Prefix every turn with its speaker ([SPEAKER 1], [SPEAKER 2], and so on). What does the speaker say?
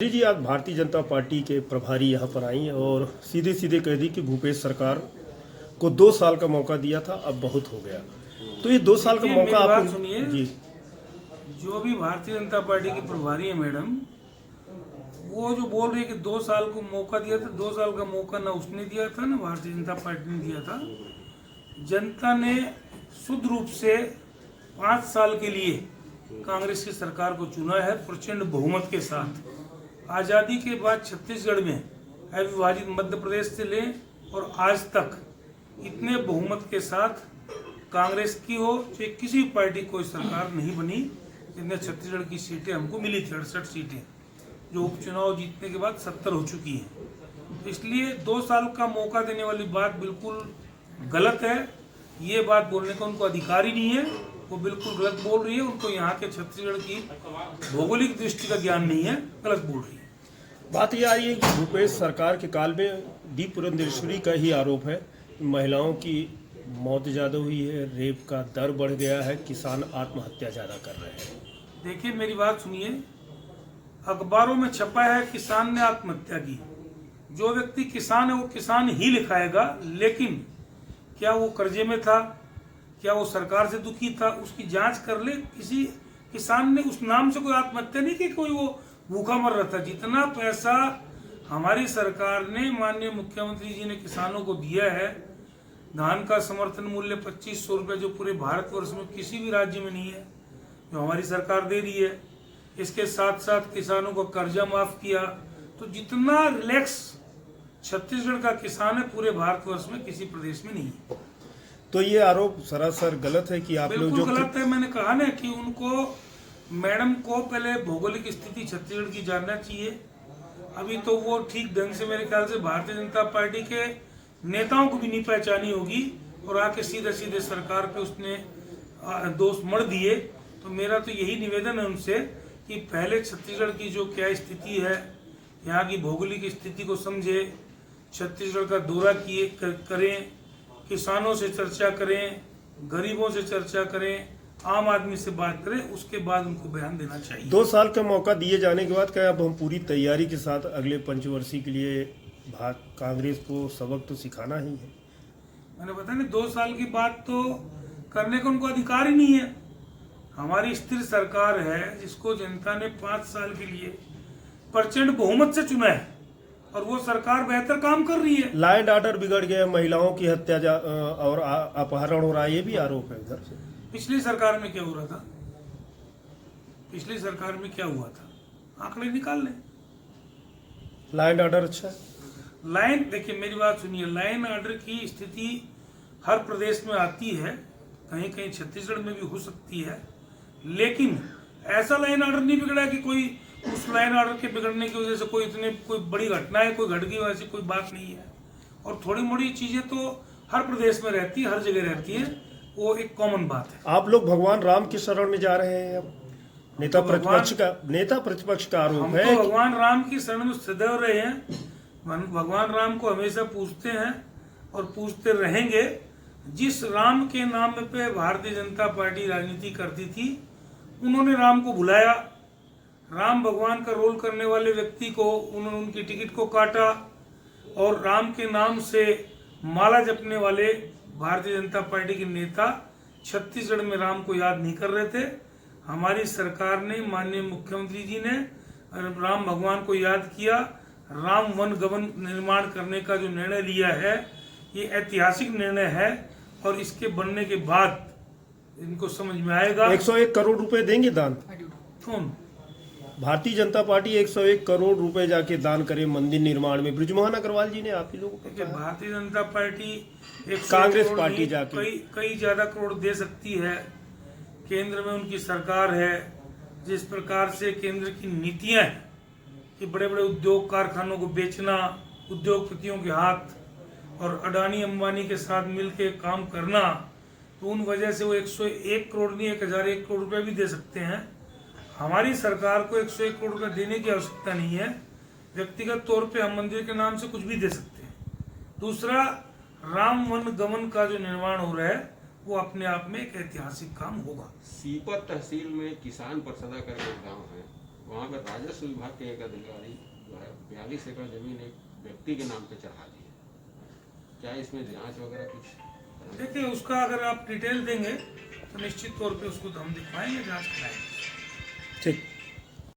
[SPEAKER 1] जी जी, आज भारतीय जनता पार्टी के प्रभारी यहाँ पर आई हैं और सीधे सीधे कह दी कि भूपेश सरकार को 2 साल का मौका दिया था, अब बहुत हो गया। तो ये 2 साल का
[SPEAKER 2] देखिए,
[SPEAKER 1] मौका
[SPEAKER 2] मेरी बात
[SPEAKER 1] आप
[SPEAKER 2] सुनिए।
[SPEAKER 1] जी
[SPEAKER 2] जो भी भारतीय जनता पार्टी की प्रभारी है मैडम, वो जो बोल रही है कि 2 साल को मौका दिया था, 2 साल का मौका ना उसने दिया था ना भारतीय जनता पार्टी ने दिया था। जनता ने शुद्ध रूप से 5 साल के लिए कांग्रेस की सरकार को चुना है प्रचंड बहुमत के साथ। आज़ादी के बाद छत्तीसगढ़ में अविभाजित मध्य प्रदेश से लें और आज तक इतने बहुमत के साथ कांग्रेस की हो चाहे किसी पार्टी कोई सरकार नहीं बनी जितने छत्तीसगढ़ की सीटें हमको मिली थी। 68 सीटें जो उपचुनाव जीतने के बाद 70 हो चुकी हैं। इसलिए 2 साल का मौका देने वाली बात बिल्कुल गलत है। ये बात बोलने का उनको अधिकार ही नहीं है। वो बिल्कुल गलत बोल रही है। उनको यहाँ के छत्तीसगढ़ की भौगोलिक दृष्टि का ज्ञान नहीं है, गलत बोल रही है।
[SPEAKER 1] बात ये आ रही है कि भूपेश सरकार के काल में डी पुरंदेश्वरी का ही आरोप है, महिलाओं की मौत ज़्यादा हुई है, रेप का दर बढ़ गया है, किसान आत्महत्या ज़्यादा कर रहे हैं।
[SPEAKER 2] देखिए, मेरी बात सुनिए। अखबारों में छपा है किसान ने आत्महत्या की। जो व्यक्ति किसान है वो किसान ही लिखाएगा, लेकिन क्या वो कर्जे में था, क्या वो सरकार से दुखी था, उसकी जांच कर ले। किसी किसान ने उस नाम से कोई आत्महत्या नहीं की, कोई वो भूखा मर रहा था। जितना पैसा हमारी सरकार ने, माननीय मुख्यमंत्री जी ने किसानों को दिया है, धान का समर्थन मूल्य 2500 रुपये जो पूरे भारतवर्ष में किसी भी राज्य में नहीं है, जो हमारी सरकार दे रही है। इसके साथ साथ किसानों को कर्जा माफ किया। तो जितना रिलैक्स छत्तीसगढ़ का किसान है पूरे भारतवर्ष में किसी प्रदेश में नहीं है।
[SPEAKER 1] तो ये आरोप सरासर गलत है कि आप लोग
[SPEAKER 2] बिल्कुल
[SPEAKER 1] जो
[SPEAKER 2] गलत है। मैंने कहा ना कि उनको, मैडम को पहले भौगोलिक स्थिति छत्तीसगढ़ की जानना चाहिए। अभी तो वो ठीक ढंग से मेरे ख्याल से भारतीय जनता पार्टी के नेताओं को भी नहीं पहचानी होगी और आके सीधे सीधे सरकार पे उसने दोष मढ़ दिए। तो मेरा तो यही निवेदन है उनसे कि पहले छत्तीसगढ़ की जो क्या स्थिति है, यहाँ की भौगोलिक स्थिति को समझे, छत्तीसगढ़ का दौरा करें, किसानों से चर्चा करें, गरीबों से चर्चा करें, आम आदमी से बात करें, उसके बाद उनको बयान देना चाहिए।
[SPEAKER 1] 2 साल का मौका दिए जाने के बाद क्या अब हम पूरी तैयारी के साथ अगले पंचवर्षीय के लिए कांग्रेस को सबक तो सिखाना ही है?
[SPEAKER 2] मैंने बताया ना, 2 साल की बात तो करने का उनको अधिकार ही नहीं है। हमारी स्थिर सरकार है जिसको जनता ने 5 साल के लिए प्रचंड बहुमत से चुना है और वो सरकार बेहतर काम कर रही है।
[SPEAKER 1] लॉ एंड ऑर्डर बिगड़ गया, महिलाओं की हत्या और अपहरण हो रहा है, ये भी आरोप है इधर से।
[SPEAKER 2] पिछली सरकार में क्या हो रहा था? पिछली सरकार में क्या हुआ था? आंकड़े निकाल लें।
[SPEAKER 1] लॉ एंड ऑर्डर अच्छा है।
[SPEAKER 2] लाइन, देखिए मेरी बात सुनिए, लाइन ऑर्डर की स्थिति हर प्रदेश में आती है, कहीं कहीं छत्तीसगढ़ में भी हो सकती है, लेकिन ऐसा लाइन ऑर्डर नहीं बिगड़ा कि कोई उस लाइन ऑर्डर के बिगड़ने की वजह से कोई बड़ी घटना है, कोई घट गई, वैसी कोई बात नहीं है। और थोड़ी मोड़ी चीजें तो हर प्रदेश में रहती है, हर जगह रहती है, वो एक कॉमन बात है।
[SPEAKER 1] आप लोग भगवान राम के शरण में जा रहे हैं। अब नेता प्रतिपक्ष का आरोप है
[SPEAKER 2] हम तो भगवान राम की शरण में सदैव रहे हैं। भगवान राम को हमेशा पूछते हैं और पूछते रहेंगे। जिस राम के नाम पे भारतीय जनता पार्टी राजनीति करती थी, उन्होंने राम को भुलाया। राम भगवान का रोल करने वाले व्यक्ति को उन्होंने उनकी टिकट को काटा और राम के नाम से माला जपने वाले भारतीय जनता पार्टी के नेता छत्तीसगढ़ में राम को याद नहीं कर रहे थे। हमारी सरकार ने, माननीय मुख्यमंत्री जी ने राम भगवान को याद किया। राम वन गवन निर्माण करने का जो निर्णय लिया है, ये ऐतिहासिक निर्णय है और इसके बनने के बाद इनको समझ में आएगा।
[SPEAKER 1] 101 करोड़ रुपए देंगे दान।
[SPEAKER 2] कौन?
[SPEAKER 1] भारतीय जनता पार्टी 101 करोड़ रुपए जाके दान करे मंदिर निर्माण में। बृजमोहन अग्रवाल जी ने आप ही लोगों को,
[SPEAKER 2] भारतीय जनता पार्टी
[SPEAKER 1] कांग्रेस पार्टी जाके
[SPEAKER 2] कई ज्यादा करोड़ दे सकती है। केंद्र में उनकी सरकार है। जिस प्रकार से केंद्र की नीतियां हैं कि बड़े बड़े उद्योग कारखानों को बेचना, उद्योगपतियों के हाथ और अडानी अंबानी के साथ मिलकर काम करना, तो उन वजह से वो 101 करोड़ नहीं 1001 करोड़ रुपए भी दे सकते हैं। हमारी सरकार को 101 करोड़ रुपए देने की आवश्यकता नहीं है। व्यक्तिगत तौर पे हम मंदिर के नाम से कुछ भी दे सकते हैं। दूसरा, राम वन गमन का जो निर्माण हो रहा है वो अपने आप में एक ऐतिहासिक काम होगा।
[SPEAKER 3] सीपत तहसील में किसान पर सदा करके गांव है, वहाँ पर राजस्व विभाग के एक अधिकारी जो है 42 एकड़ जमीन एक व्यक्ति के नाम पे चढ़ा दी है। क्या इसमें जांच वगैरह कुछ?
[SPEAKER 2] देखिए, उसका अगर आप डिटेल देंगे तो निश्चित तौर पे उसको तो हम दिखवाएंगे, जांच कराएंगे।
[SPEAKER 1] ठीक।